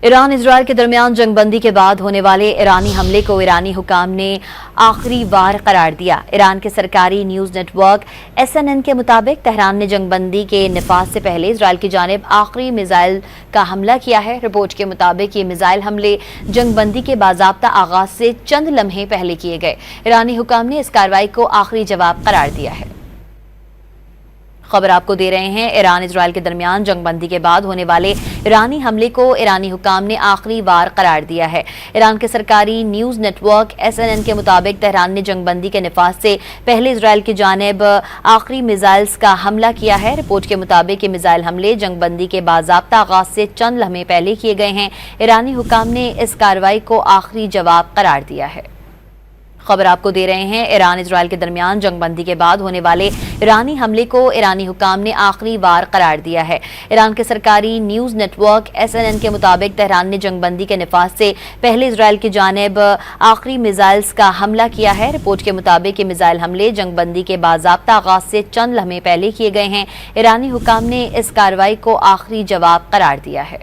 ایران اسرائیل کے درمیان جنگ بندی کے بعد ہونے والے ایرانی حملے کو ایرانی حکام نے آخری وار قرار دیا۔ ایران کے سرکاری نیوز نیٹ ورک SNN کے مطابق تہران نے جنگ بندی کے نفاذ سے پہلے اسرائیل کی جانب آخری میزائل کا حملہ کیا ہے۔ رپورٹ کے مطابق یہ میزائل حملے جنگ بندی کے باضابطہ آغاز سے چند لمحے پہلے کیے گئے۔ ایرانی حکام نے اس کارروائی کو آخری جواب قرار دیا ہے۔ خبر آپ کو دے رہے ہیں، ایران اسرائیل کے درمیان جنگ بندی کے بعد ہونے والے ایرانی حملے کو ایرانی حکام نے آخری وار قرار دیا ہے۔ ایران کے سرکاری نیوز نیٹ ورک SNN کے مطابق تہران نے جنگ بندی کے نفاذ سے پہلے اسرائیل کی جانب آخری میزائلز کا حملہ کیا ہے۔ رپورٹ کے مطابق یہ میزائل حملے جنگ بندی کے باضابطہ آغاز سے چند لمحے پہلے کیے گئے ہیں۔ ایرانی حکام نے اس کارروائی کو آخری جواب قرار دیا ہے۔ خبر آپ کو دے رہے ہیں، ایران اسرائیل کے درمیان جنگ بندی کے بعد ہونے والے ایرانی حملے کو ایرانی حکام نے آخری وار قرار دیا ہے۔ ایران کے سرکاری نیوز نیٹ ورک SNN کے مطابق تہران نے جنگ بندی کے نفاذ سے پہلے اسرائیل کی جانب آخری میزائلز کا حملہ کیا ہے۔ رپورٹ کے مطابق یہ میزائل حملے جنگ بندی کے باضابطہ آغاز سے چند لمحے پہلے کیے گئے ہیں۔ ایرانی حکام نے اس کارروائی کو آخری جواب قرار دیا ہے۔